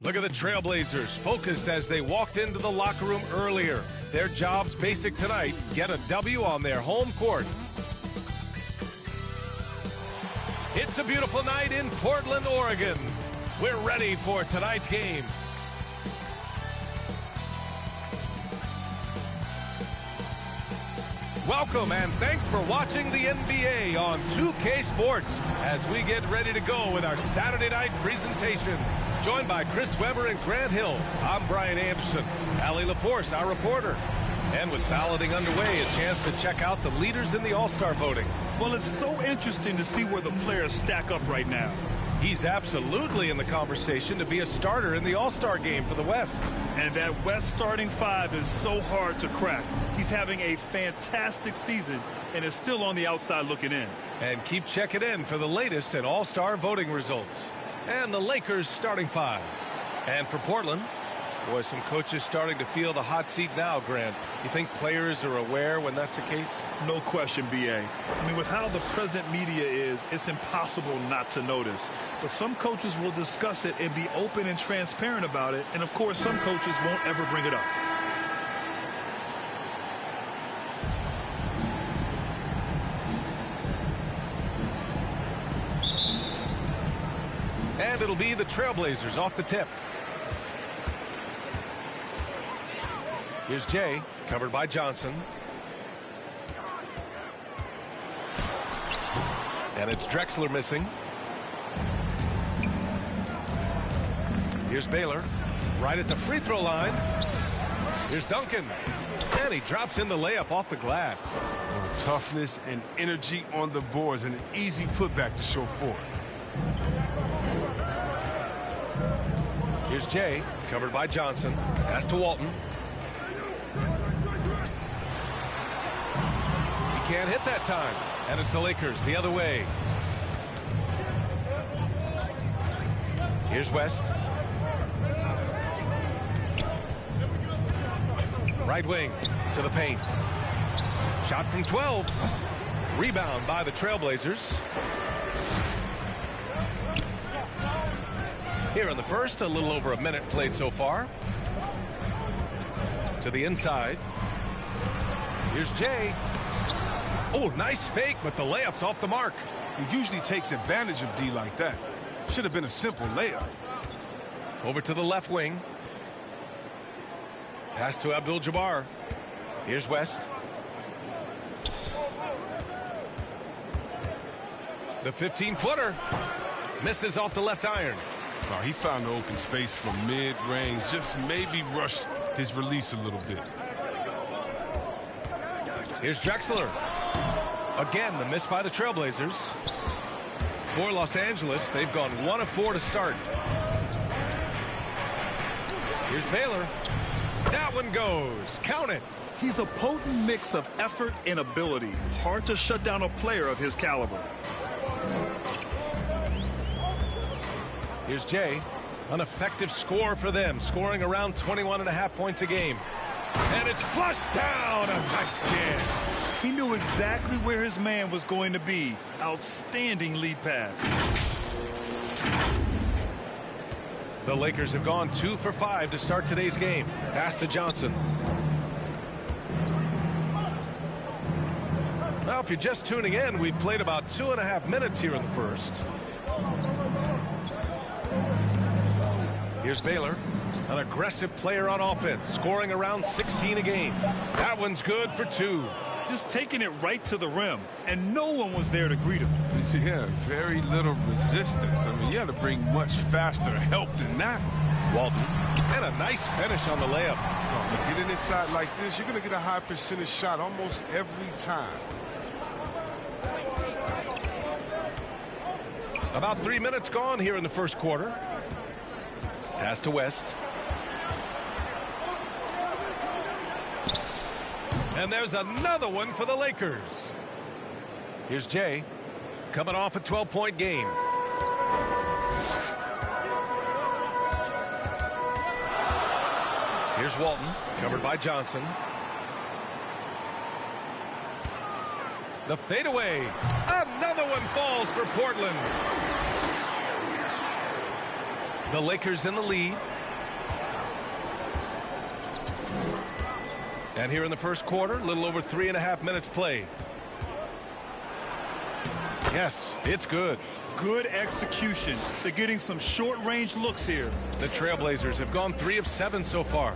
Look at the Trailblazers, focused as they walked into the locker room earlier. Their job's basic tonight: get a W on their home court. It's a beautiful night in Portland, Oregon. We're ready for tonight's game. Welcome and thanks for watching the NBA on 2K Sports as we get ready to go with our Saturday night presentation. Joined by Chris Webber and Grant Hill, I'm Brian Anderson. Allie LaForce, our reporter. And with balloting underway, a chance to check out the leaders in the All-Star voting. Well, it's so interesting to see where the players stack up right now. He's absolutely in the conversation to be a starter in the All-Star game for the West. And that West starting five is so hard to crack. He's having a fantastic season and is still on the outside looking in. And keep checking in for the latest in All-Star voting results. And the Lakers starting five. And for Portland, boy, some coaches starting to feel the hot seat now, Grant. You think players are aware when that's the case? No question, B.A. I mean, with how the present media is, it's impossible not to notice. But some coaches will discuss it and be open and transparent about it. And, of course, some coaches won't ever bring it up. And it'll be the Trailblazers off the tip. Here's Jay, covered by Johnson. And it's Drexler missing. Here's Baylor, right at the free throw line. Here's Duncan. And he drops in the layup off the glass. Toughness and energy on the boards and an easy putback to show for it. Here's Jay, covered by Johnson. Pass to Walton. He can't hit that time. And it's the Lakers the other way. Here's West. Right wing to the paint. Shot from 12. Rebound by the Trailblazers. Here in the first, a little over a minute played so far. To the inside. Here's Jay. Oh, nice fake, but the layup's off the mark. He usually takes advantage of D like that. Should have been a simple layup. Over to the left wing. Pass to Abdul-Jabbar. Here's West. The 15-footer. Misses off the left iron. Oh, he found the open space from mid-range. Just maybe rushed his release a little bit. Here's Drexler. Again, the miss by the Trailblazers. For Los Angeles, they've gone 1 of 4 to start. Here's Baylor. That one goes. Count it. He's a potent mix of effort and ability. Hard to shut down a player of his caliber. Here's Jay. An effective score for them, scoring around 21.5 points a game. And it's flushed down. A nice jam. He knew exactly where his man was going to be. Outstanding lead pass. The Lakers have gone 2 for 5 to start today's game. Pass to Johnson. Well, if you're just tuning in, we've played about 2.5 minutes here in the first. Here's Baylor, an aggressive player on offense, scoring around 16 a game. That one's good for 2. Just taking it right to the rim, and no one was there to greet him. Yeah, very little resistance. I mean, you had to bring much faster help than that. Walton, and a nice finish on the layup. Oh, getting inside like this, you're going to get a high percentage shot almost every time. About 3 minutes gone here in the first quarter. Pass to West. And there's another one for the Lakers. Here's Jay, coming off a 12-point game. Here's Walton, covered by Johnson. The fadeaway. Another one falls for Portland. The Lakers in the lead. And here in the first quarter, a little over 3.5 minutes played. Yes, it's good. Good execution. They're getting some short-range looks here. The Trailblazers have gone 3 of 7 so far.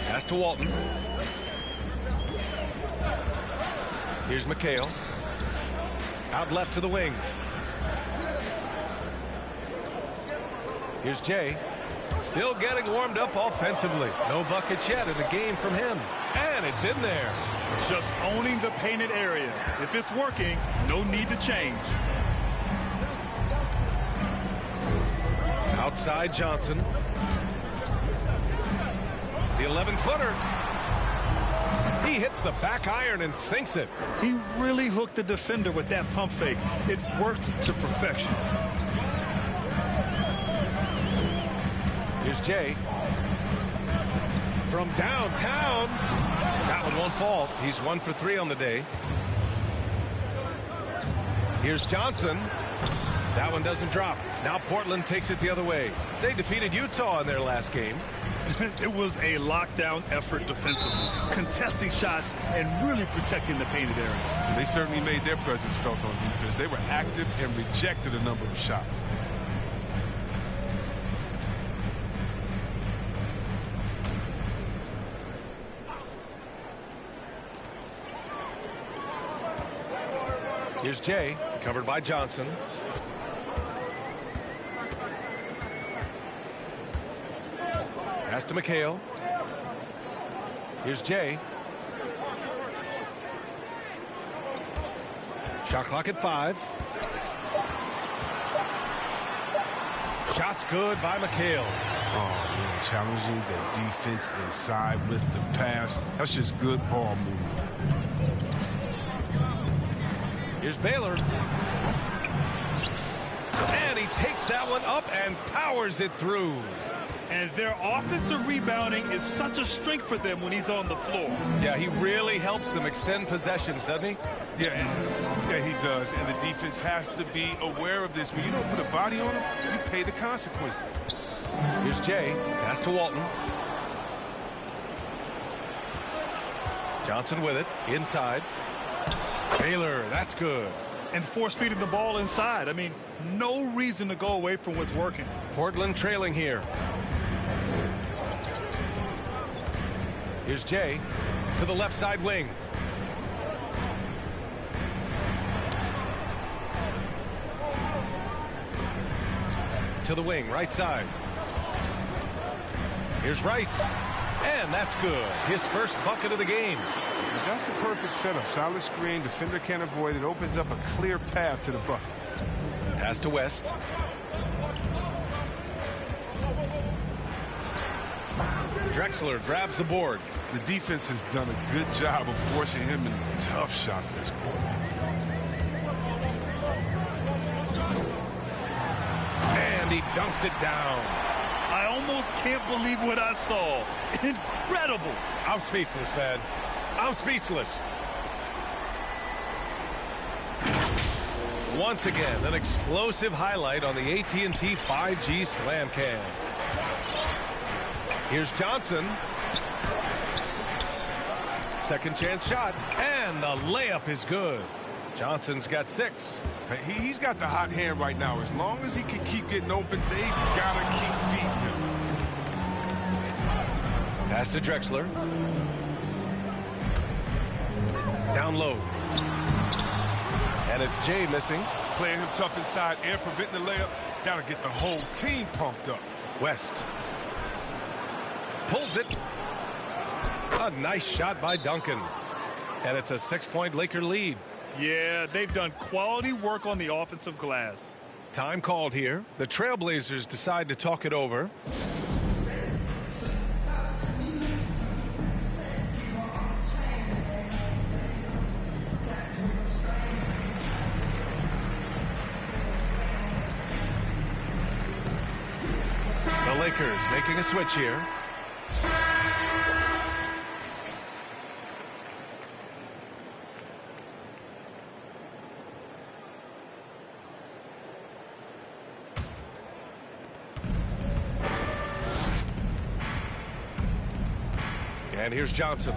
Pass to Walton. Here's McHale. Out left to the wing. Here's Jay. Still getting warmed up offensively. No buckets yet in the game from him. And it's in there. Just owning the painted area. If it's working, no need to change. Outside Johnson. The 11-footer. He hits the back iron and sinks it. He really hooked the defender with that pump fake. It worked to perfection. Here's Jay. From downtown. That one won't fall. He's 1 for 3 on the day. Here's Johnson. That one doesn't drop. Now Portland takes it the other way. They defeated Utah in their last game. It was a lockdown effort defensively, contesting shots and really protecting the painted area. They certainly made their presence felt on defense. They were active and rejected a number of shots. Here's Jay, covered by Johnson. Pass to McHale. Here's Jay. Shot clock at 5. Shot's good by McHale. Oh, man, challenging the defense inside with the pass. That's just good ball movement. Here's Baylor. And he takes that one up and powers it through. And their offensive rebounding is such a strength for them when he's on the floor. Yeah, he really helps them extend possessions, doesn't he? Yeah, he does. And the defense has to be aware of this. When you don't put a body on him, you pay the consequences. Here's Jay. Pass to Walton. Johnson with it. Inside. Baylor, that's good. And force feeding the ball inside. I mean, no reason to go away from what's working. Portland trailing here. Here's Jay to the left side wing. To the wing, right side. Here's Rice. And that's good. His first bucket of the game. That's a perfect setup. Solid screen. Defender can't avoid it. Opens up a clear path to the bucket. Pass to West. Drexler grabs the board. The defense has done a good job of forcing him into tough shots this quarter. And he dunks it down. I almost can't believe what I saw. Incredible. I'm speechless, man. I'm speechless. Once again, an explosive highlight on the AT&T 5G Slam Cam. Here's Johnson. Second chance shot, and the layup is good. Johnson's got 6. He's got the hot hand right now. As long as he can keep getting open, they've got to keep feeding him. Pass to Drexler. Down low. And it's Jay missing. Playing him tough inside and preventing the layup. Got to get the whole team pumped up. West. Pulls it. A nice shot by Duncan. And it's a 6-point Laker lead. Yeah, they've done quality work on the offensive glass. Time called here. The Trailblazers decide to talk it over. The Lakers making a switch here. And here's Johnson.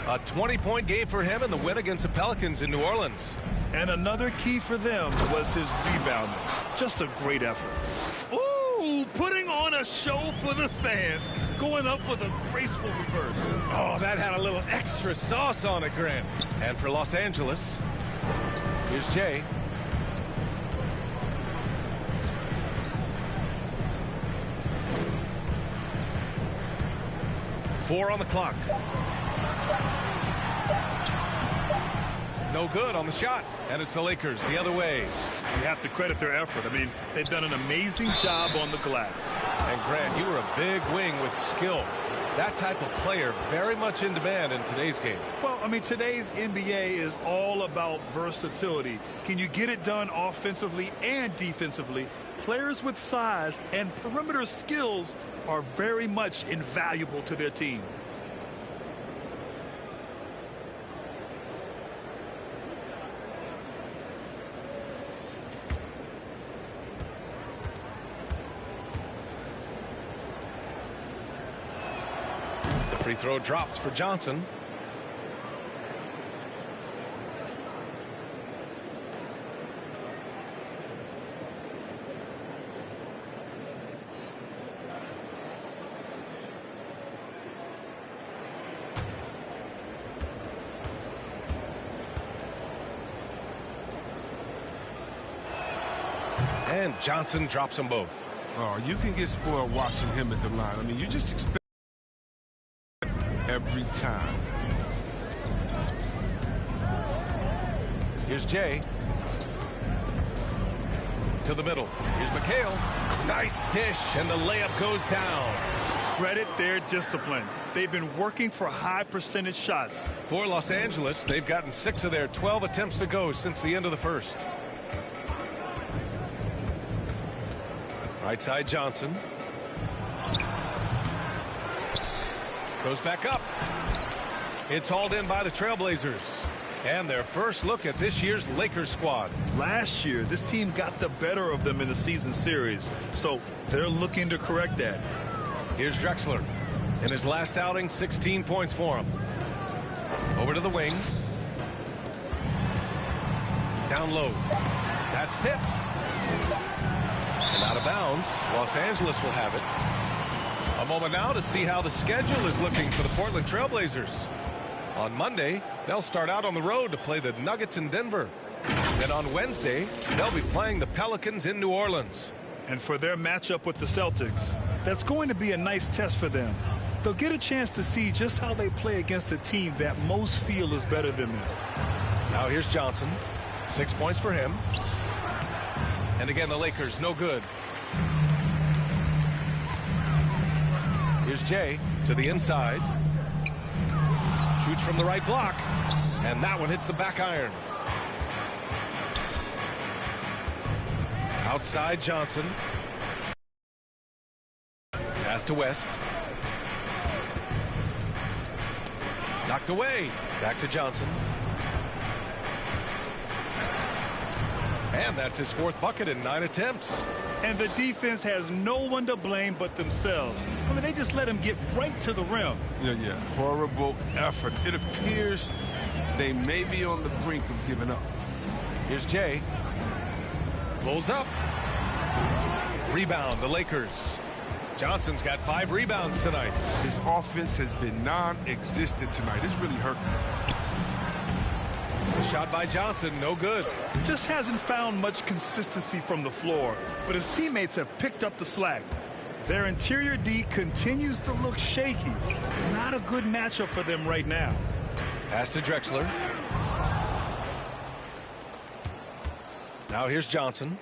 A 20-point game for him in the win against the Pelicans in New Orleans. And another key for them was his rebounding. Just a great effort. Ooh, putting on a show for the fans. Going up for the graceful reverse. Oh, that had a little extra sauce on it, Grant. And for Los Angeles, here's Jay. Four on the clock. No good on the shot. And it's the Lakers the other way. You have to credit their effort. I mean, they've done an amazing job on the glass. And Grant, you were a big wing with skill. That type of player very much in demand in today's game. Well, I mean, today's NBA is all about versatility. Can you get it done offensively and defensively? Players with size and perimeter skills are very much invaluable to their team. The free throw drops for Johnson. And Johnson drops them both. Oh, you can get spoiled watching him at the line. I mean, you just expect every time. Here's Jay. To the middle. Here's McHale. Nice dish, and the layup goes down. Credit their discipline. They've been working for high percentage shots. For Los Angeles, they've gotten 6 of their 12 attempts to go since the end of the first. Right side Johnson. Goes back up. It's hauled in by the Trailblazers. And their first look at this year's Lakers squad. Last year, this team got the better of them in the season series. So they're looking to correct that. Here's Drexler. In his last outing, 16 points for him. Over to the wing. Down low. That's tipped. And out of bounds. Los Angeles will have it. A moment now to see how the schedule is looking for the Portland Trailblazers. On Monday, they'll start out on the road to play the Nuggets in Denver. Then on Wednesday, they'll be playing the Pelicans in New Orleans. And for their matchup with the Celtics, that's going to be a nice test for them. They'll get a chance to see just how they play against a team that most feel is better than them. Now here's Johnson. 6 points for him. And again, the Lakers, no good. Here's Jay to the inside. Shoots from the right block. And that one hits the back iron. Outside Johnson. Pass to West. Knocked away. Back to Johnson. And that's his 4th bucket in 9 attempts. And the defense has no one to blame but themselves. I mean, they just let him get right to the rim. Yeah. Horrible effort. It appears they may be on the brink of giving up. Here's Jay. Pulls up. Rebound, the Lakers. Johnson's got 5 rebounds tonight. His offense has been non-existent tonight. It's really hurt me. Shot by Johnson, no good. Just hasn't found much consistency from the floor, but his teammates have picked up the slack. Their interior D continues to look shaky. Not a good matchup for them right now. Pass to Drexler. Now here's Johnson.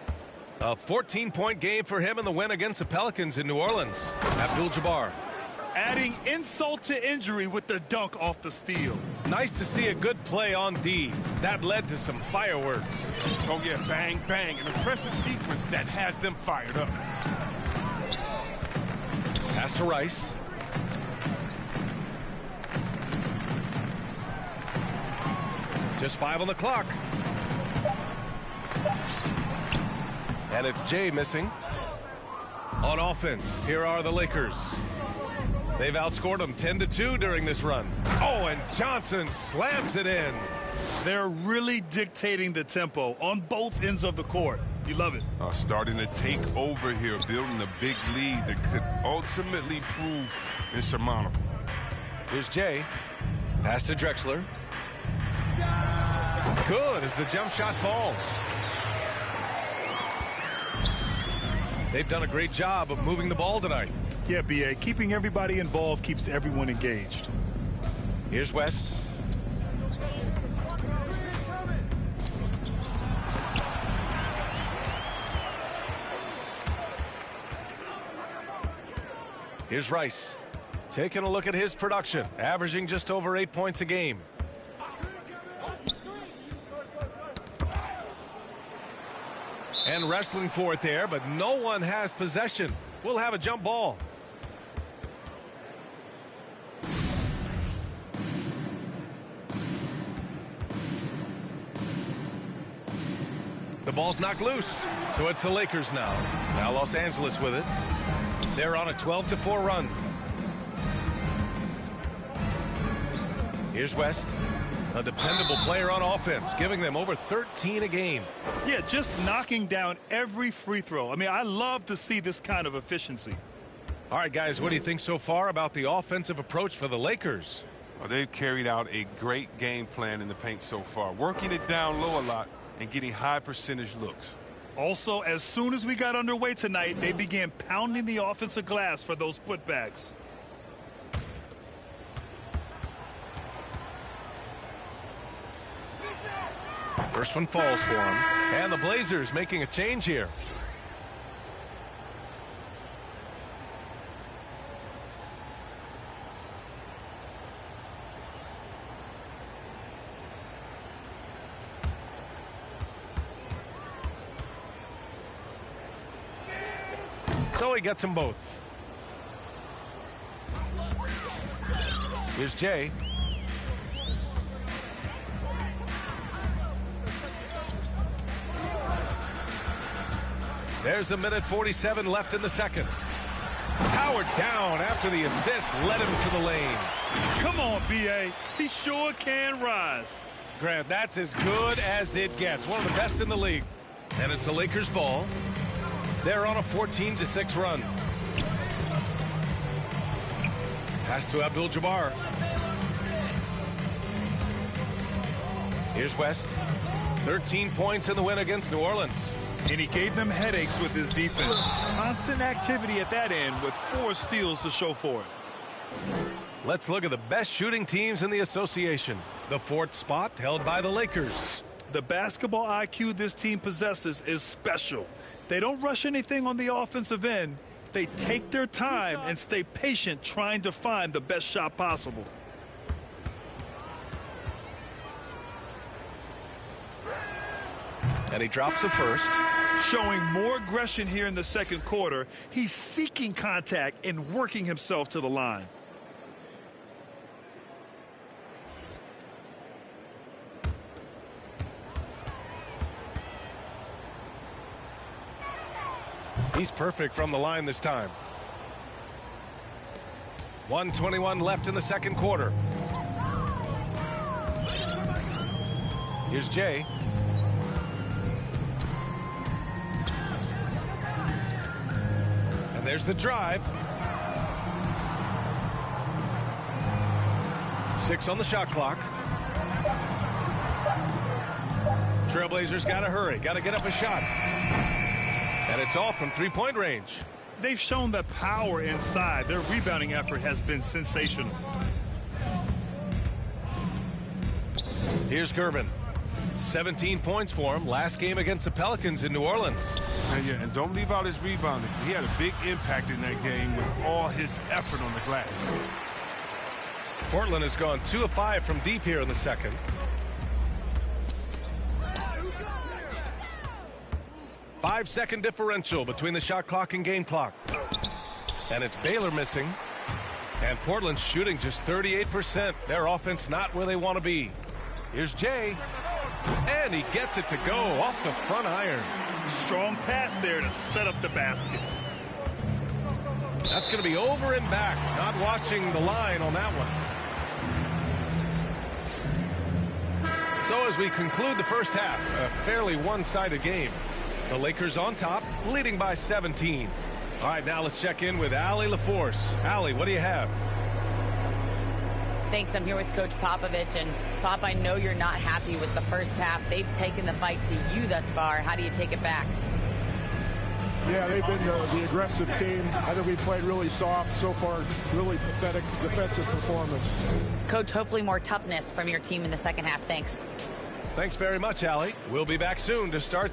A 14-point game for him in the win against the Pelicans in New Orleans. Abdul-Jabbar. Adding insult to injury with the dunk off the steal. Nice to see a good play on D. That led to some fireworks. Oh, yeah, bang, bang. An impressive sequence that has them fired up. Pass to Rice. Just 5 on the clock. And it's Jay missing. On offense, here are the Lakers. They've outscored them 10-2 during this run. Oh, and Johnson slams it in. They're really dictating the tempo on both ends of the court. You love it. Starting to take over here, building a big lead that could ultimately prove insurmountable. Here's Jay. Pass to Drexler. Good as the jump shot falls. They've done a great job of moving the ball tonight. Yeah, B.A. Keeping everybody involved keeps everyone engaged. Here's West. Here's Rice. Taking a look at his production, averaging just over 8 points a game. And wrestling for it there, but no one has possession. We'll have a jump ball. The ball's knocked loose, so it's the Lakers now. Now Los Angeles with it. They're on a 12-4 run. Here's West, a dependable player on offense, giving them over 13 a game. Yeah, just knocking down every free throw. I mean, I love to see this kind of efficiency. All right, guys, what do you think so far about the offensive approach for the Lakers? Well, they've carried out a great game plan in the paint so far, working it down low a lot and getting high percentage looks. Also, as soon as we got underway tonight, they began pounding the offensive glass for those putbacks. First one falls for him. And the Blazers making a change here. So he gets them both. Here's Jay. There's a minute 47 left in the second. Powered down after the assist led him to the lane. Come on, B.A. He sure can rise. Grant, that's as good as it gets. One of the best in the league. And it's the Lakers' ball. They're on a 14-6 run. Pass to Abdul-Jabbar. Here's West. 13 points in the win against New Orleans. And he gave them headaches with his defense. Constant activity at that end with 4 steals to show for it. Let's look at the best shooting teams in the association. The 4th spot held by the Lakers. The basketball IQ this team possesses is special. They don't rush anything on the offensive end. They take their time and stay patient trying to find the best shot possible. And he drops the first. Showing more aggression here in the second quarter. He's seeking contact and working himself to the line. He's perfect from the line this time. 1:21 left in the second quarter. Here's Jay. And there's the drive. 6 on the shot clock. Trailblazers got to hurry. Got to get up a shot. And it's all from three-point range. They've shown the power inside. Their rebounding effort has been sensational. Here's Gervin. 17 points for him last game against the Pelicans in New Orleans. And don't leave out his rebounding. He had a big impact in that game with all his effort on the glass. Portland has gone 2 of 5 from deep here in the second. Five-second differential between the shot clock and game clock. And it's Baylor missing. And Portland shooting just 38%. Their offense not where they want to be. Here's Jay. And he gets it to go off the front iron. Strong pass there to set up the basket. That's going to be over and back. Not watching the line on that one. So as we conclude the first half, a fairly one-sided game. The Lakers on top, leading by 17. All right, now let's check in with Allie LaForce. Allie, what do you have? Thanks. I'm here with Coach Popovich. And, Pop, I know you're not happy with the first half. They've taken the fight to you thus far. How do you take it back? Yeah, they've been the aggressive team. I think we played really soft. So far, really pathetic defensive performance. Coach, hopefully more toughness from your team in the second half. Thanks. Thanks very much, Allie. We'll be back soon to start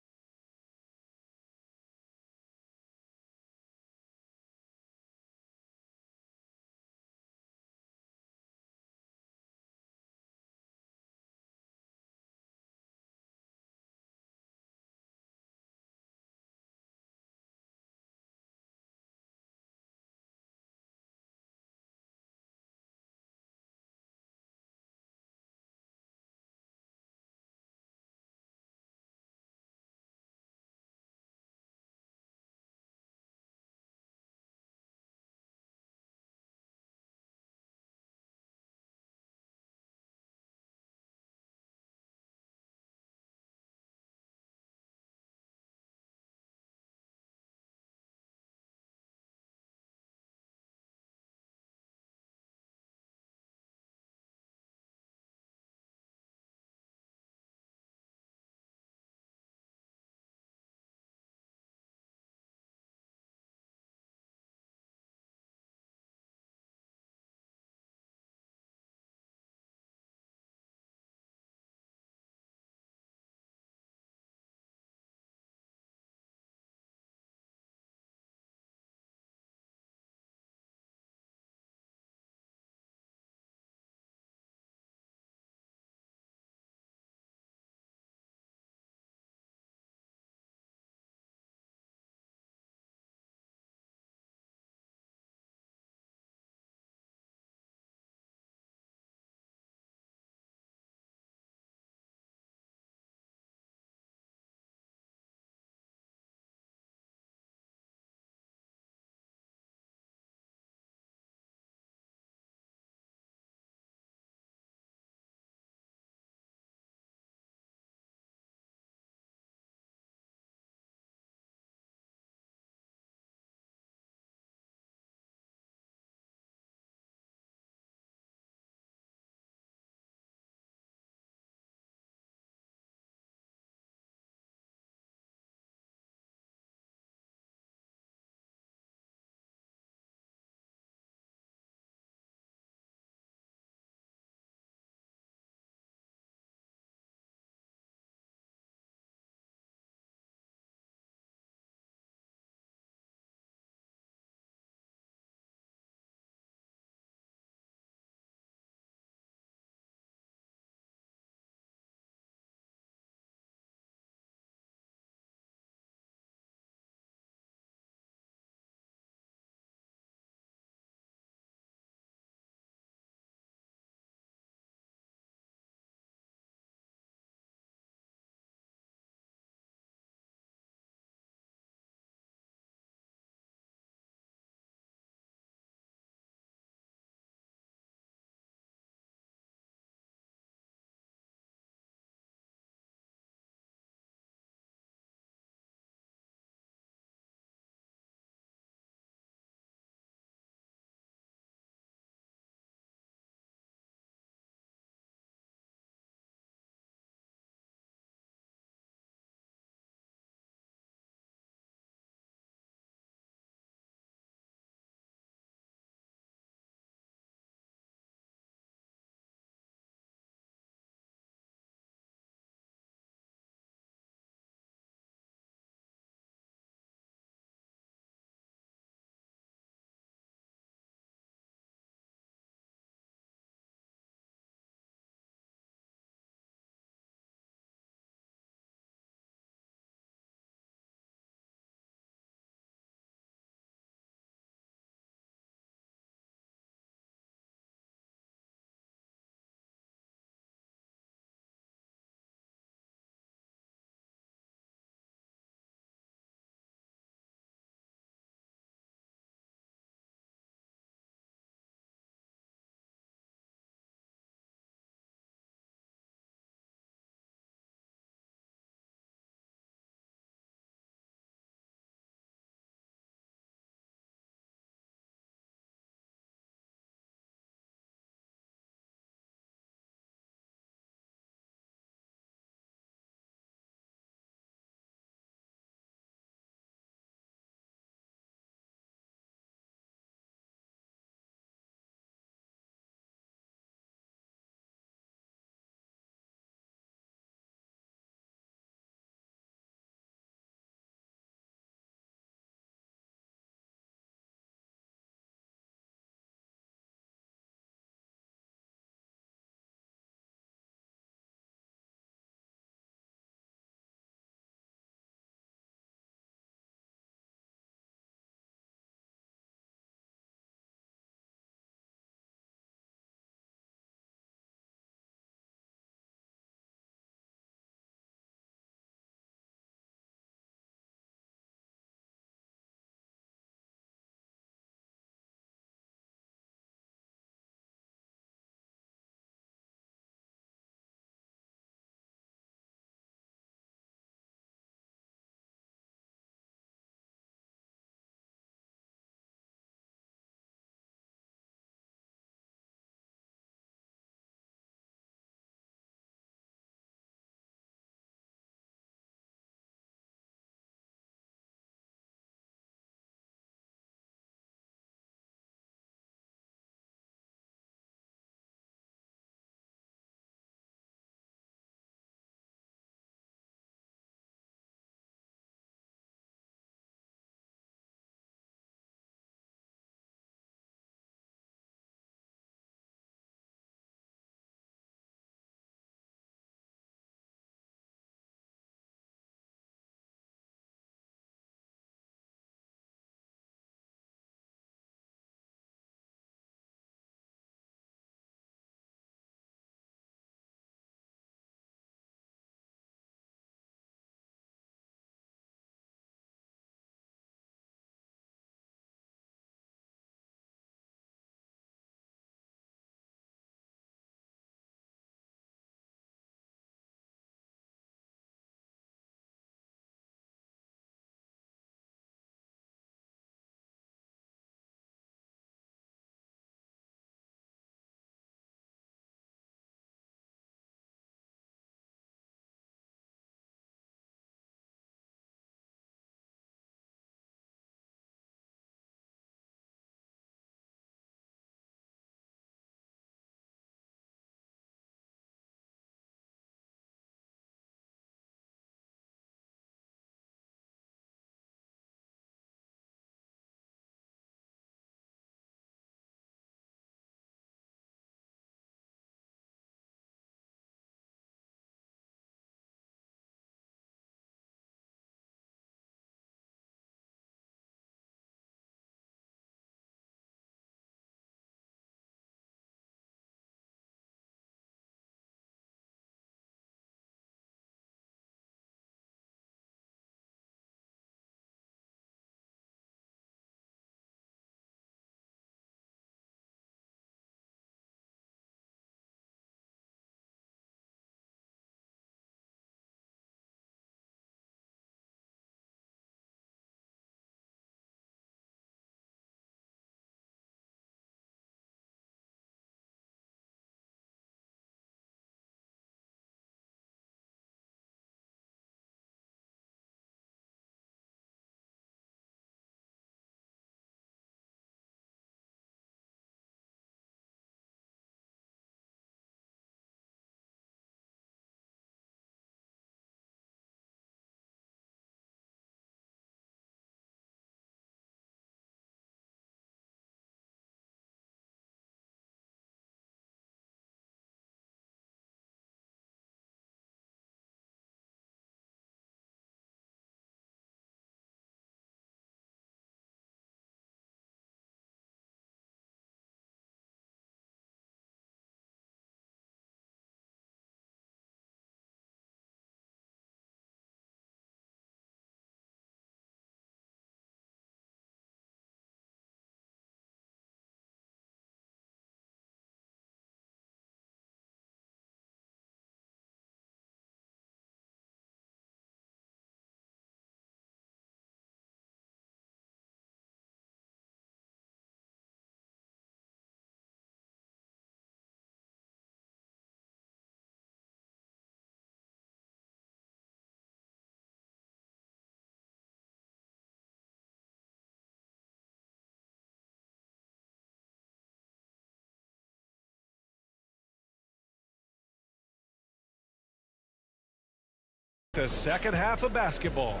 The second half of basketball.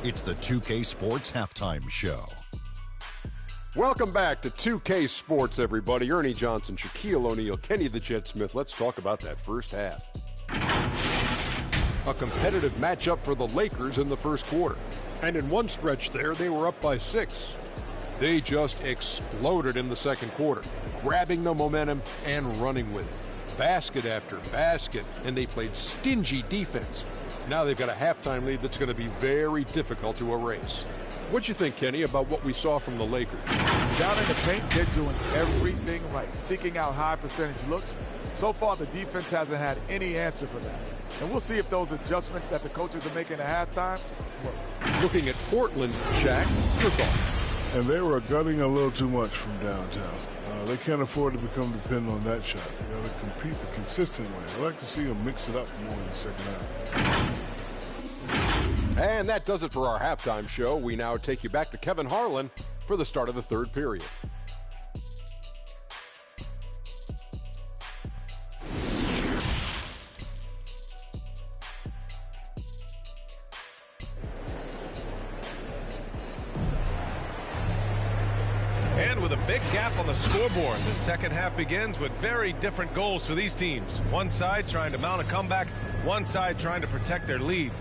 It's the 2K Sports Halftime Show. Welcome back to 2K Sports, everybody. Ernie Johnson, Shaquille O'Neal, Kenny the Jet Smith. Let's talk about that first half. A competitive matchup for the Lakers in the first quarter. And in one stretch there, they were up by 6. They just exploded in the second quarter, grabbing the momentum and running with it. Basket after basket, and they played stingy defense. Now they've got a halftime lead that's going to be very difficult to erase. What'd you think, Kenny, about what we saw from the Lakers? Down in the paint, they're doing everything right, seeking out high percentage looks. So far, the defense hasn't had any answer for that. And we'll see if those adjustments that the coaches are making at halftime work. Looking at Portland, Shaq, your thoughts? And they were gunning a little too much from downtown. They can't afford to become dependent on that shot. They got to compete the consistent way. I'd like to see them mix it up more in the second half. And that does it for our halftime show. We now take you back to Kevin Harlan for the start of the third period. And with a big gap on the scoreboard, the second half begins with very different goals for these teams. One side trying to mount a comeback, one side trying to protect their lead.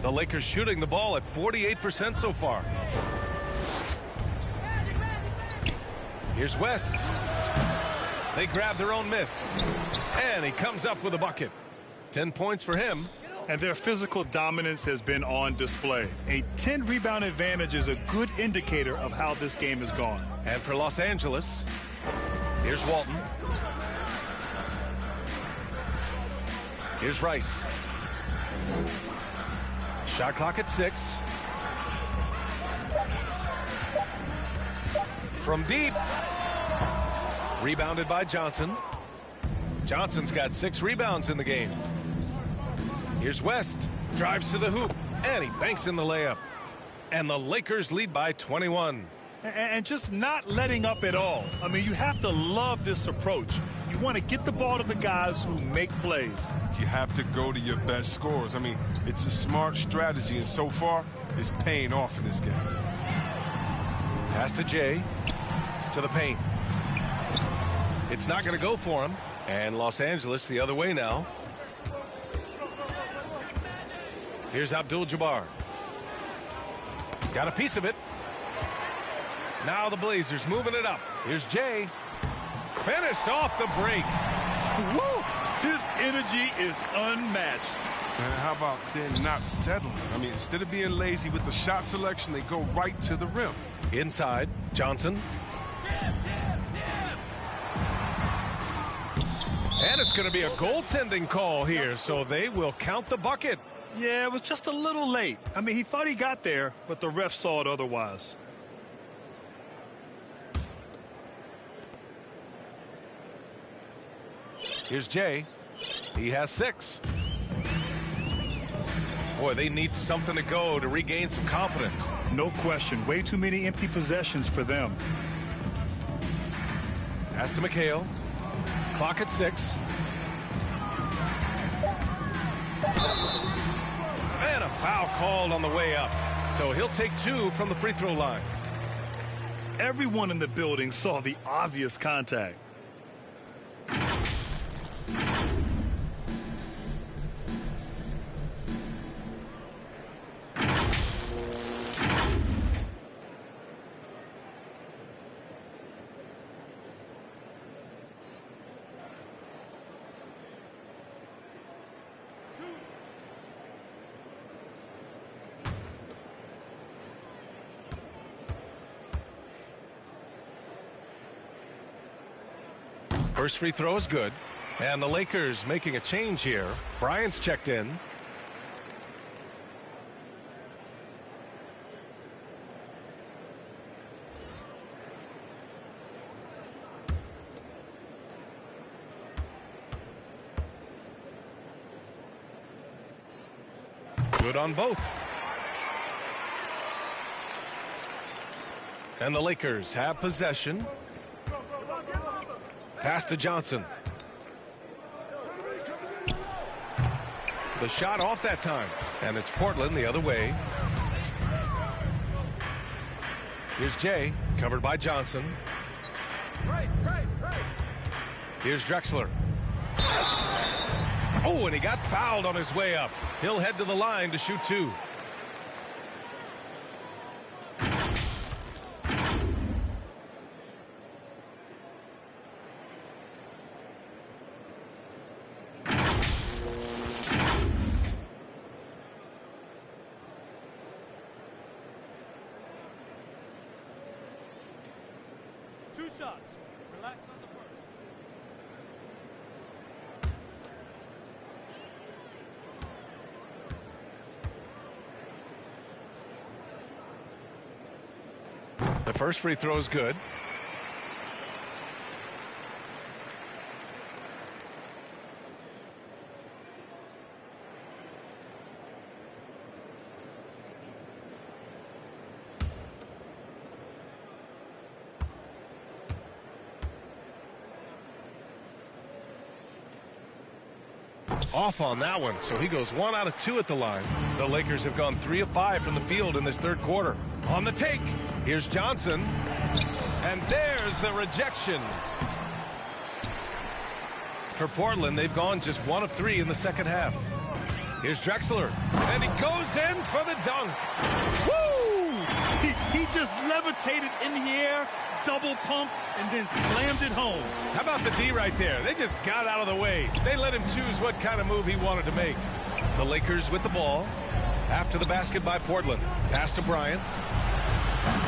The Lakers shooting the ball at 48% so far. Here's West. They grab their own miss. And he comes up with a bucket. 10 points for him. And their physical dominance has been on display. A 10-rebound advantage is a good indicator of how this game has gone. And for Los Angeles, here's Walton. Here's Rice. Shot clock at 6. From deep. Rebounded by Johnson. Johnson's got 6 rebounds in the game. Here's West. Drives to the hoop. And he banks in the layup. And the Lakers lead by 21. And just not letting up at all. I mean, you have to love this approach. You want to get the ball to the guys who make plays. You have to go to your best scorers. I mean, it's a smart strategy, and so far, it's paying off in this game. Pass to Jay. To the paint. It's not going to go for him. And Los Angeles the other way now. Here's Abdul-Jabbar. Got a piece of it. Now the Blazers moving it up. Here's Jay. Finished off the break. Woo! His energy is unmatched. And how about then not settling? I mean, instead of being lazy with the shot selection, they go right to the rim. Inside, Johnson. And it's going to be a goaltending call here, so they will count the bucket. Yeah, it was just a little late. I mean, he thought he got there, but the ref saw it otherwise. Here's Jay. He has 6. Boy, they need something to go to regain some confidence. No question. Way too many empty possessions for them. Pass to McHale. Clock at 6. And a foul called on the way up. So he'll take 2 from the free throw line. Everyone in the building saw the obvious contact. First free throw is good. And the Lakers making a change here. Bryant's checked in. Good on both. And the Lakers have possession. Pass to Johnson. The shot off that time. And it's Portland the other way. Here's Jay, covered by Johnson. Here's Drexler. Oh, and he got fouled on his way up. He'll head to the line to shoot 2. Two shots. Relax on the first. The first free throw is good. Off on that one, so he goes 1 out of 2 at the line. The Lakers have gone 3 of 5 from the field in this third quarter. On the take, here's Johnson, and there's the rejection. For Portland, they've gone just 1 of 3 in the second half. Here's Drexler, and he goes in for the dunk. Woo! He just levitated in the air, double pump, and then slammed it home. How about the D right there? They just got out of the way. They let him choose what kind of move he wanted to make. The Lakers with the ball. After the basket by Portland. Pass to Bryant.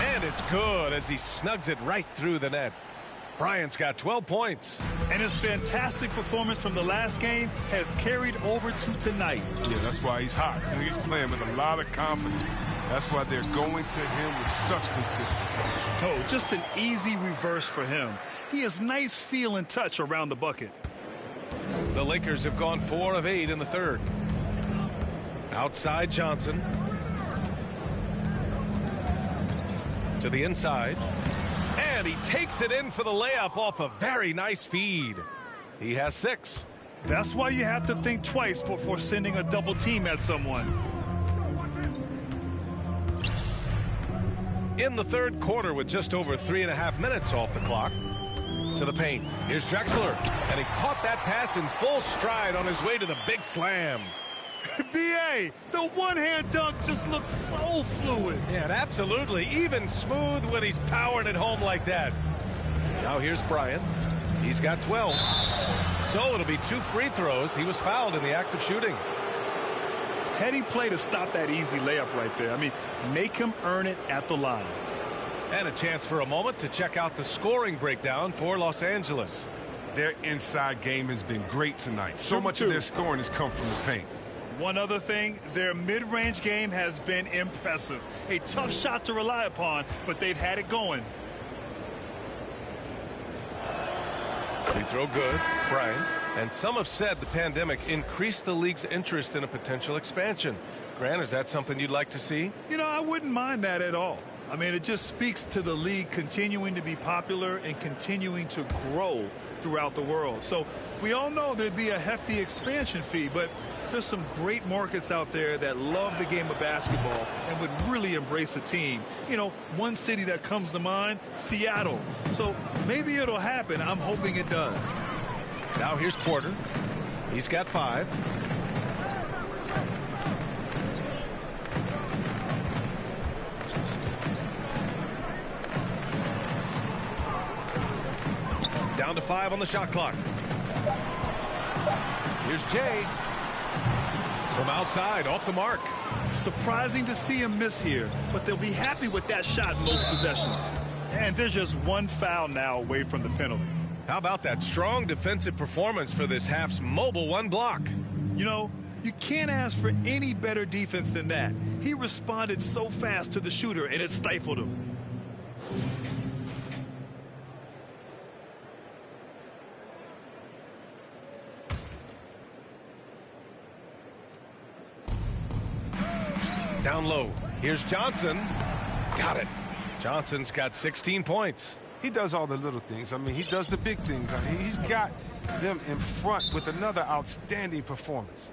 And it's good as he snugs it right through the net. Bryant's got 12 points. And his fantastic performance from the last game has carried over to tonight. Yeah, that's why he's hot. And he's playing with a lot of confidence. That's why they're going to him with such consistency. Oh, just an easy reverse for him. He has nice feel and touch around the bucket. The Lakers have gone 4 of 8 in the third. Outside Johnson. To the inside. And he takes it in for the layup off a very nice feed. He has 6. That's why you have to think twice before sending a double team at someone. In the third quarter with just over 3.5 minutes off the clock. To the paint. Here's Drexler. And he caught that pass in full stride on his way to the big slam. B.A., the one-hand dunk just looks so fluid. Yeah, absolutely. Even smooth when he's powering it home like that. Now here's Bryant. He's got 12. So it'll be 2 free throws. He was fouled in the act of shooting. Heady play to stop that easy layup right there. I mean, make him earn it at the line. And a chance for a moment to check out the scoring breakdown for Los Angeles. Their inside game has been great tonight. So much of their scoring has come from the paint. One other thing, their mid-range game has been impressive. A tough shot to rely upon, but they've had it going. Free throw good, Bryant. And some have said the pandemic increased the league's interest in a potential expansion. Grant, is that something you'd like to see? You know, I wouldn't mind that at all. I mean, it just speaks to the league continuing to be popular and continuing to grow throughout the world. So we all know there'd be a hefty expansion fee, but there's some great markets out there that love the game of basketball and would really embrace a team. You know, one city that comes to mind, Seattle. So maybe it'll happen. I'm hoping it does. Now here's Porter. He's got 5. Down to 5 on the shot clock. Here's Jay. From outside, off the mark. Surprising to see him miss here, but they'll be happy with that shot in most possessions. And they're just 1 foul now away from the penalty. How about that strong defensive performance for this half's mobile 1 block? You know, you can't ask for any better defense than that. He responded so fast to the shooter, and it stifled him. Down low. Here's Johnson. Got it. Johnson's got 16 points. He does all the little things. I mean, he does the big things. I mean, he's got them in front with another outstanding performance.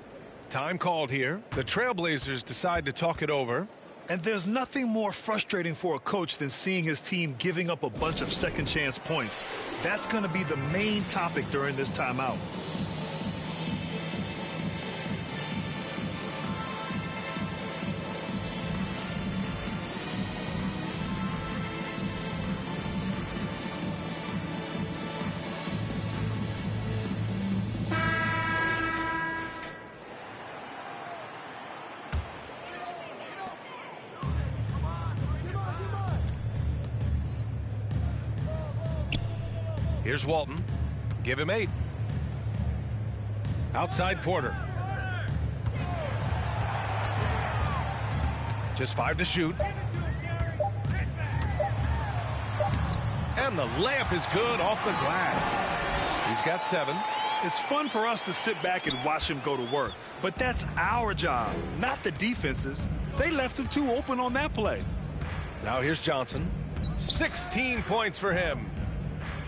Time called here. The Trailblazers decide to talk it over. And there's nothing more frustrating for a coach than seeing his team giving up a bunch of second chance points. That's going to be the main topic during this timeout. Here's Walton. Give him 8. Outside Porter. Just 5 to shoot. And the layup is good off the glass. He's got 7. It's fun for us to sit back and watch him go to work, but that's our job, not the defense's. They left him too open on that play. Now here's Johnson. 16 points for him.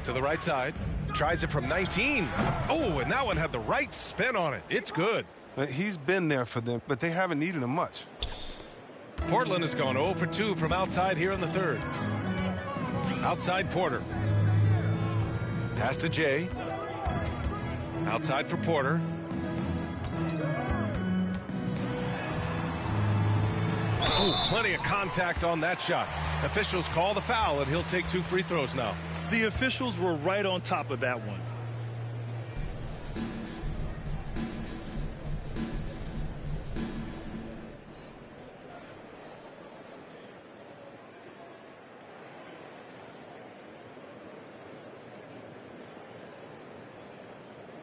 To the right side. Tries it from 19. Oh, and that one had the right spin on it. It's good. He's been there for them, but they haven't needed him much. Portland has gone 0 for 2 from outside here in the third. Outside Porter. Pass to Jay. Outside for Porter. Oh, plenty of contact on that shot. Officials call the foul, and he'll take 2 free throws now. The officials were right on top of that one.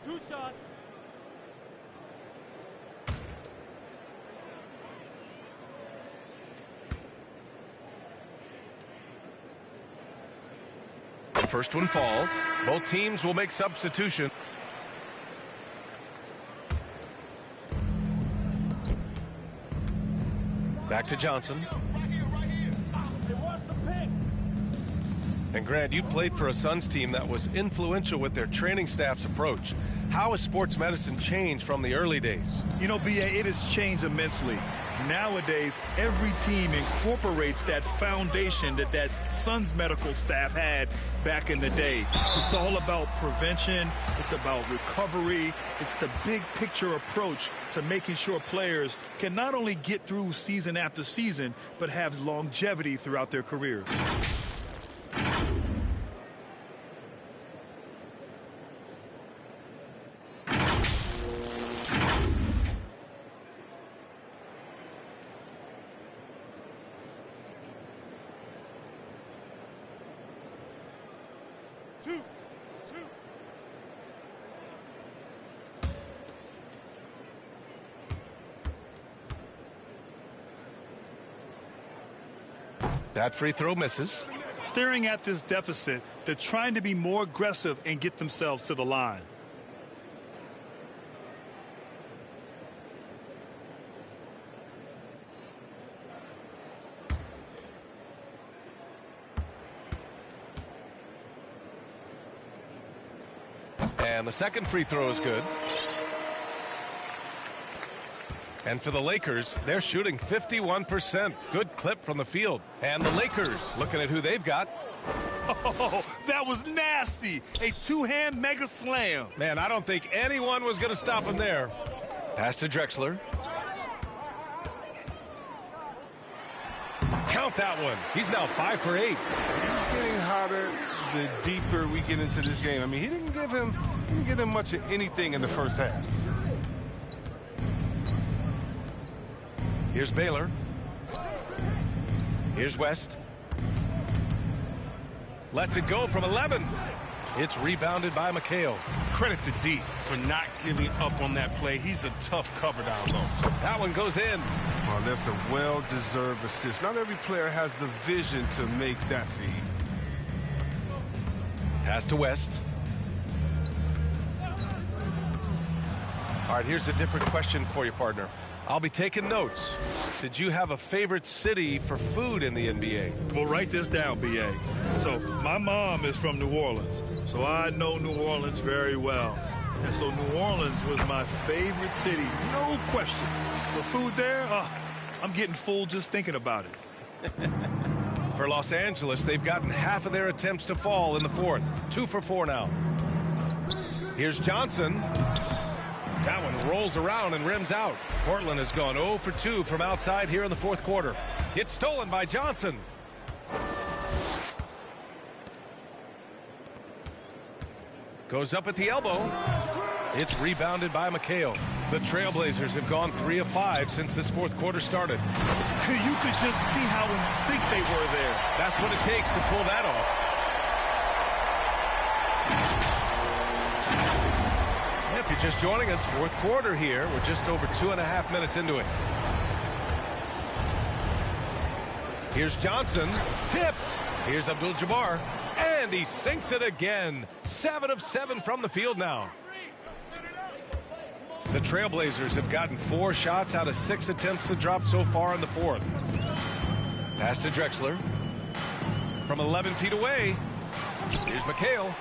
Two shots. First one falls. Both teams will make substitution. Back to Johnson. And Grant, you played for a Suns team that was influential with their training staff's approach. How has sports medicine changed from the early days? You know, B.A., it has changed immensely. Nowadays, every team incorporates that foundation that Suns medical staff had back in the day. It's all about prevention. It's about recovery. It's the big picture approach to making sure players can not only get through season after season, but have longevity throughout their careers. That free throw misses. Staring at this deficit, they're trying to be more aggressive and get themselves to the line. And the second free throw is good. And for the Lakers, they're shooting 51%. Good clip from the field. And the Lakers looking at who they've got. Oh, that was nasty. A two-hand mega slam. Man, I don't think anyone was going to stop him there. Pass to Drexler. Count that one. He's now 5 for 8. He's getting hotter the deeper we get into this game. I mean, he didn't give him much of anything in the first half. Here's Baylor. Here's West. Lets it go from 11. It's rebounded by McHale. Credit to D for not giving up on that play. He's a tough cover down low. That one goes in. Well, that's a well-deserved assist. Not every player has the vision to make that feed. Pass to West. All right, here's a different question for you, partner. I'll be taking notes. Did you have a favorite city for food in the NBA? Well, write this down, B.A. So my mom is from New Orleans, so I know New Orleans very well. And so New Orleans was my favorite city, no question. The food there, I'm getting full just thinking about it. For Los Angeles, they've gotten half of their attempts to fall in the fourth. 2 for 4 now. Here's Johnson. That one rolls around and rims out. Portland has gone 0 for 2 from outside here in the fourth quarter. It's stolen by Johnson. Goes up at the elbow. It's rebounded by McHale. The Trailblazers have gone 3 of 5 since this fourth quarter started. You could just see how in sync they were there. That's what it takes to pull that off. If you're just joining us, fourth quarter here. We're just over 2.5 minutes into it. Here's Johnson. Tipped. Here's Abdul-Jabbar. And he sinks it again. 7 of 7 from the field now. The Trailblazers have gotten 4 shots out of 6 attempts to drop so far in the fourth. Pass to Drexler. From 11 feet away. Here's McHale.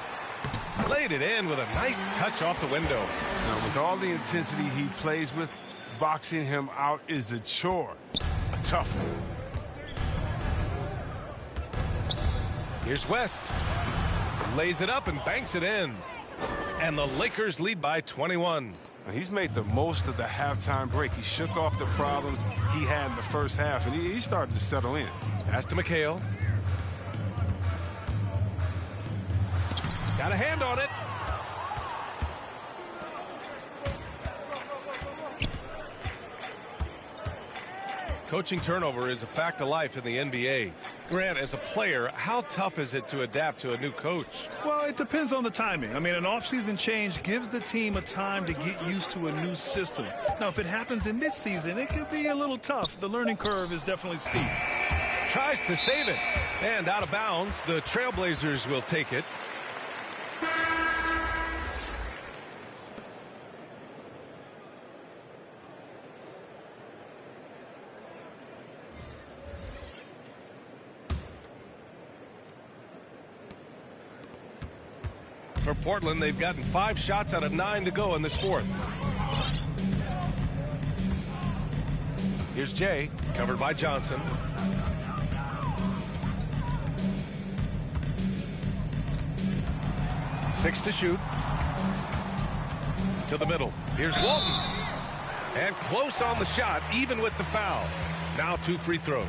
Laid it in with a nice touch off the window. Now, with all the intensity he plays with, boxing him out is a chore. A tough one. Here's West. Lays it up and banks it in. And the Lakers lead by 21. He's made the most of the halftime break. He shook off the problems he had in the first half, and he started to settle in. Pass to McHale. Got a hand on it. Coaching turnover is a fact of life in the NBA. Grant, as a player, how tough is it to adapt to a new coach? Well, it depends on the timing. I mean, an offseason change gives the team a time to get used to a new system. Now, if it happens in midseason, it could be a little tough. The learning curve is definitely steep. Tries to save it. And out of bounds, the Trailblazers will take it. For Portland, they've gotten 5 shots out of 9 to go in this fourth. Here's Jay, covered by Johnson. Six to shoot. To the middle. Here's Walton. And close on the shot, even with the foul. Now 2 free throws.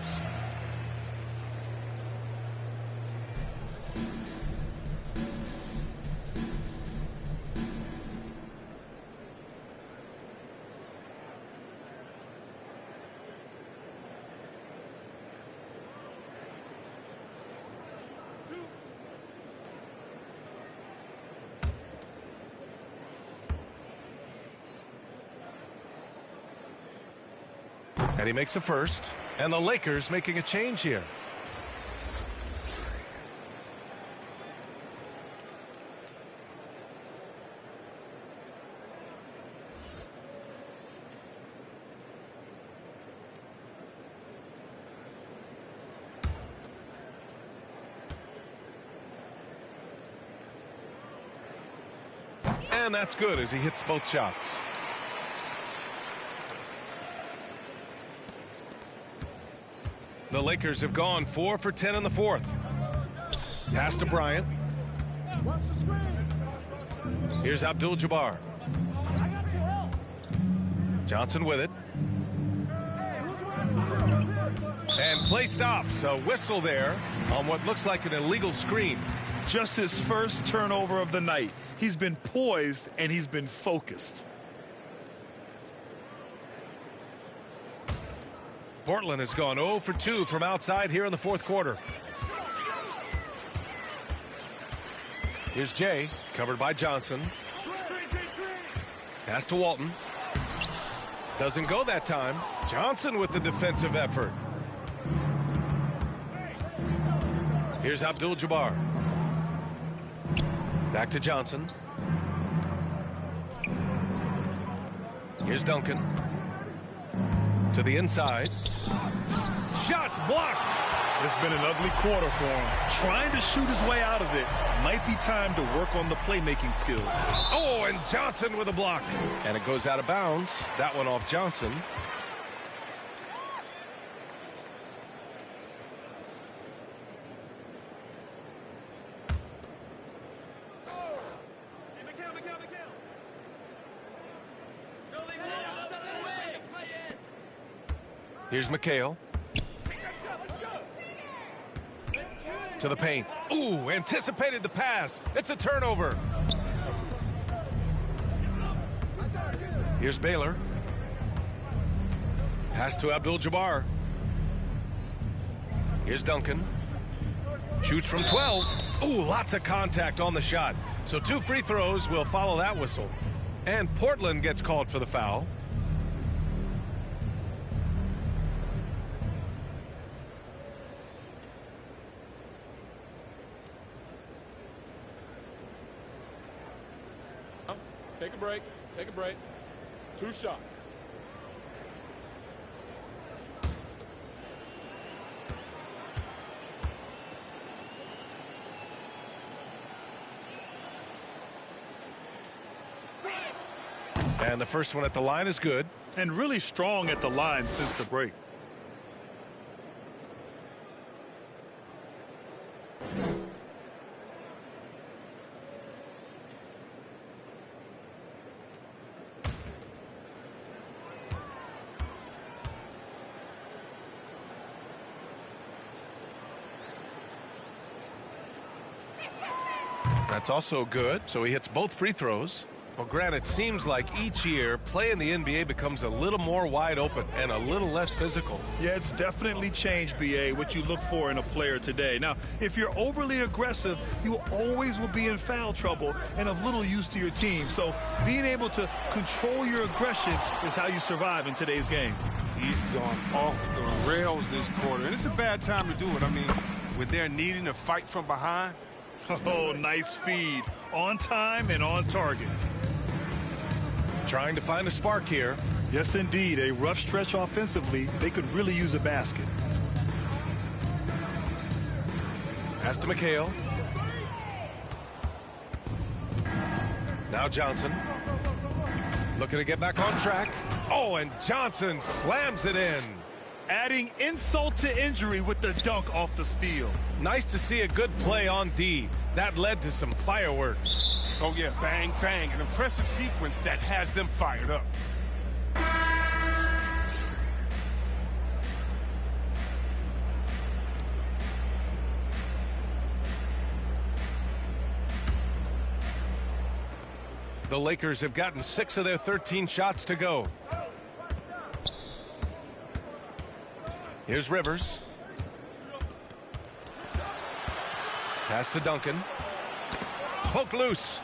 And he makes a first. And the Lakers making a change here. And that's good as he hits both shots. The Lakers have gone 4 for 10 in the fourth. Pass to Bryant. Here's Abdul-Jabbar. Johnson with it. And play stops. A whistle there on what looks like an illegal screen. Just his first turnover of the night. He's been poised and he's been focused. Portland has gone 0 for 2 from outside here in the fourth quarter. Here's Jay, covered by Johnson. Pass to Walton. Doesn't go that time. Johnson with the defensive effort. Here's Abdul-Jabbar. Back to Johnson. Here's Duncan. To the inside. Shots blocked. It's been an ugly quarter for him. Trying to shoot his way out of it. Might be time to work on the playmaking skills. Oh, and Johnson with a block. And it goes out of bounds. That one off Johnson. Here's McHale. To the paint. Ooh, anticipated the pass. It's a turnover. Here's Baylor. Pass to Abdul-Jabbar. Here's Duncan. Shoots from 12. Ooh, lots of contact on the shot. So 2 free throws will follow that whistle. And Portland gets called for the foul. Take a break. Take a break. 2 shots. And the first one at the line is good. And really strong at the line since the break. That's also good. So he hits both free throws. Well, Grant, it seems like each year play in the NBA becomes a little more wide open and a little less physical. Yeah, it's definitely changed, BA, what you look for in a player today. Now, if you're overly aggressive, you always will be in foul trouble and of little use to your team. So being able to control your aggression is how you survive in today's game. He's gone off the rails this quarter, and it's a bad time to do it. I mean, when they're needing to fight from behind. Oh, nice feed. On time and on target. Trying to find a spark here. Yes, indeed. A rough stretch offensively. They could really use a basket. Pass to McHale. Now Johnson. Looking to get back on track. Oh, and Johnson slams it in. Adding insult to injury with the dunk off the steal. Nice to see a good play on D. That led to some fireworks. Oh, yeah, bang, bang. An impressive sequence that has them fired up. The Lakers have gotten 6 of their 13 shots to go. Here's Rivers. Pass to Duncan. Poke loose.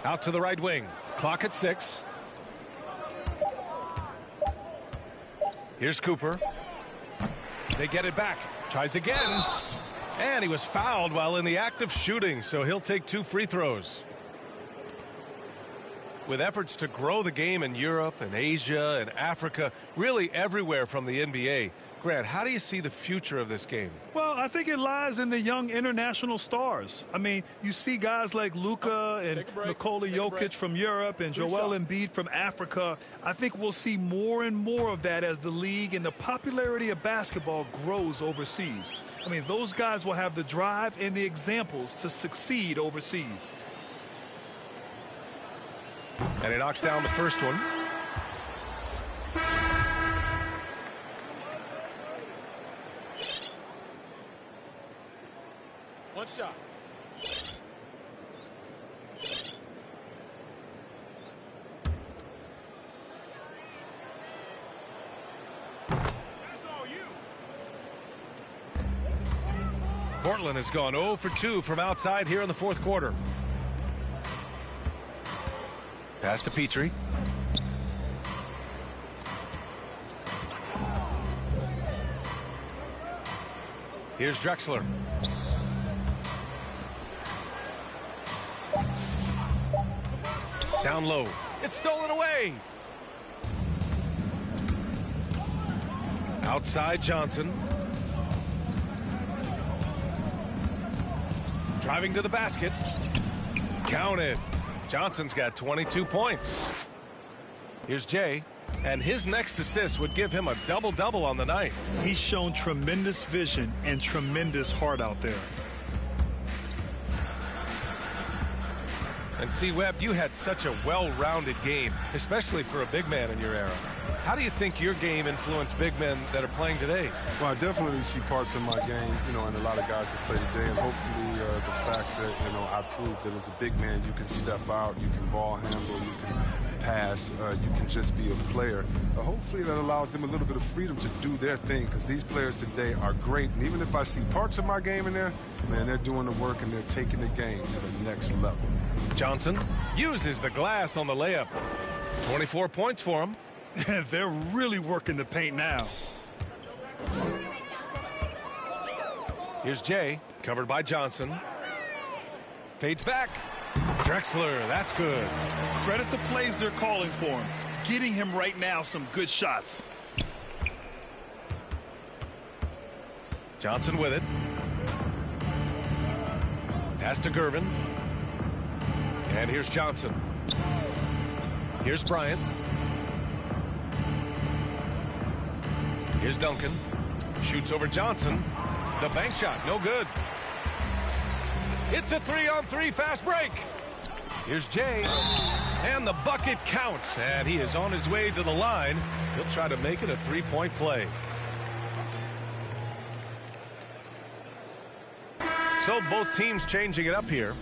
Out to the right wing. Clock at 6. Here's Cooper. They get it back. Tries again. And he was fouled while in the act of shooting, so he'll take 2 free throws. With efforts to grow the game in Europe and Asia and Africa, really everywhere from the NBA, Grant, how do you see the future of this game? Well, I think it lies in the young international stars. I mean, you see guys like Luka and Nikola Jokic from Europe and Joel Embiid from Africa. I think we'll see more and more of that as the league and the popularity of basketball grows overseas. I mean, those guys will have the drive and the examples to succeed overseas. And he knocks down the first one. One shot. Portland has gone 0 for 2 from outside here in the fourth quarter. Pass to Petrie. Here's Drexler. Down low. It's stolen away. Outside Johnson. Driving to the basket. Counted. Johnson's got 22 points. Here's Jay. And his next assist would give him a double-double on the night. He's shown tremendous vision and tremendous heart out there. And see, Webb, you had such a well-rounded game, especially for a big man in your era. How do you think your game influenced big men that are playing today? Well, I definitely see parts of my game, and a lot of guys that play today, and hopefully the fact that, I proved that as a big man, you can step out, you can ball handle, you can pass, you can just be a player. Hopefully that allows them a little bit of freedom to do their thing, because these players today are great. And even if I see parts of my game in there, man, they're doing the work and they're taking the game to the next level. Johnson uses the glass on the layup. 24 points for him. They're really working the paint now. Here's Jay, covered by Johnson. Fades back. Drexler, that's good. Credit the plays they're calling for him. Getting him right now some good shots. Johnson with it. Pass to Gervin. And here's Johnson. Here's Bryant. Here's Duncan. Shoots over Johnson. The bank shot, no good. It's a 3-on-3 fast break. Here's Jay. And the bucket counts. And he is on his way to the line. He'll try to make it a three-point play. So both teams changing it up here.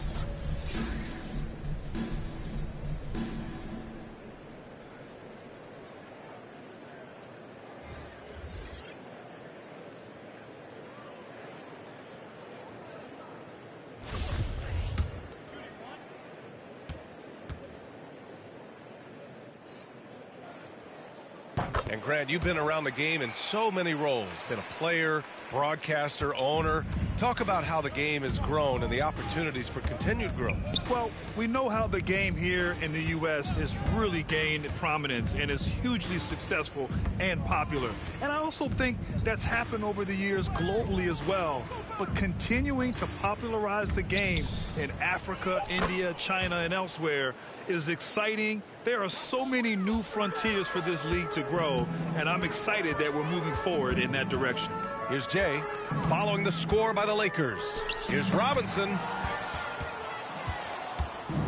And Grant, you've been around the game in so many roles. Been a player, broadcaster, owner. Talk about how the game has grown and the opportunities for continued growth. Well, we know how the game here in the U.S. has really gained prominence and is hugely successful and popular. And I also think that's happened over the years globally as well. But continuing to popularize the game in Africa, India, China, and elsewhere is exciting. There are so many new frontiers for this league to grow, and I'm excited that we're moving forward in that direction. Here's Jay following the score by the Lakers. Here's Robinson.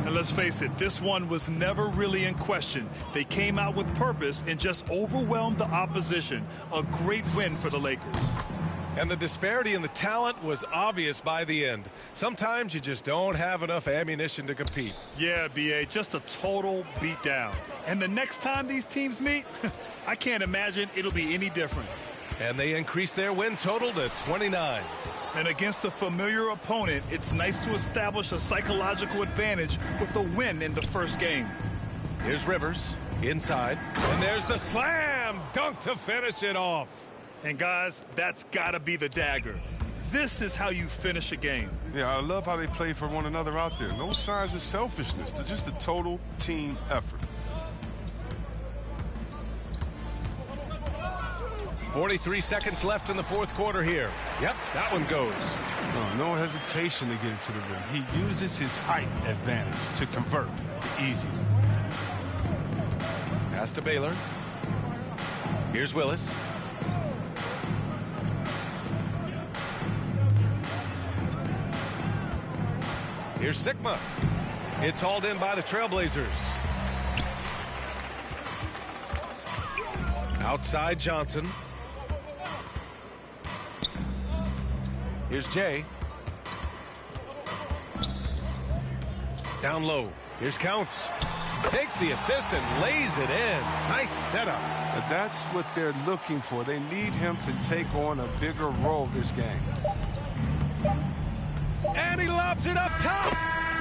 And let's face it, this one was never really in question. They came out with purpose and just overwhelmed the opposition. A great win for the Lakers. And the disparity in the talent was obvious by the end. Sometimes you just don't have enough ammunition to compete. Yeah, B.A., just a total beatdown. And the next time these teams meet, I can't imagine it'll be any different. And they increase their win total to 29. And against a familiar opponent, it's nice to establish a psychological advantage with the win in the first game. Here's Rivers inside. And there's the slam dunk to finish it off. And guys, that's got to be the dagger. This is how you finish a game. Yeah, I love how they play for one another out there. No signs of selfishness. They're just a total team effort. 43 seconds left in the fourth quarter here. Yep, that one goes. No hesitation to get it to the rim. He uses his height advantage to convert. Easy. Pass to Baylor. Here's Willis. Here's Sigma. It's hauled in by the Trailblazers. Outside Johnson. Here's Jay. Down low. Here's Counts. Takes the assist and lays it in. Nice setup. That's what they're looking for. They need him to take on a bigger role this game. And he lobs it up top.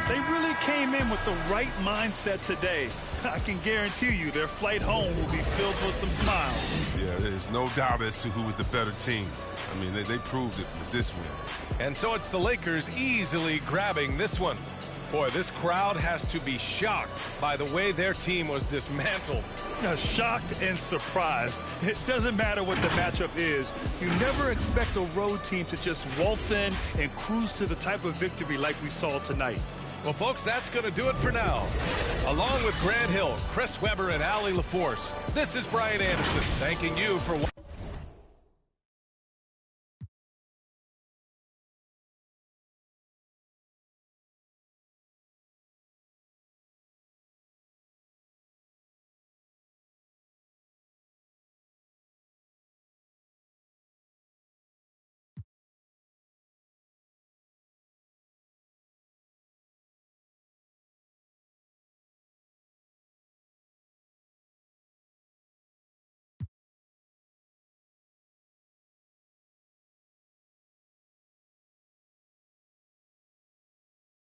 They really came in with the right mindset today. I can guarantee you their flight home will be filled with some smiles. Yeah, there's no doubt as to who was the better team. I mean, they proved it with this win. And so it's the Lakers easily grabbing this one. Boy, this crowd has to be shocked by the way their team was dismantled. Shocked and surprised. It doesn't matter what the matchup is. You never expect a road team to just waltz in and cruise to the type of victory like we saw tonight. Well, folks, that's going to do it for now. Along with Grant Hill, Chris Webber, and Allie LaForce, this is Brian Anderson thanking you for watching.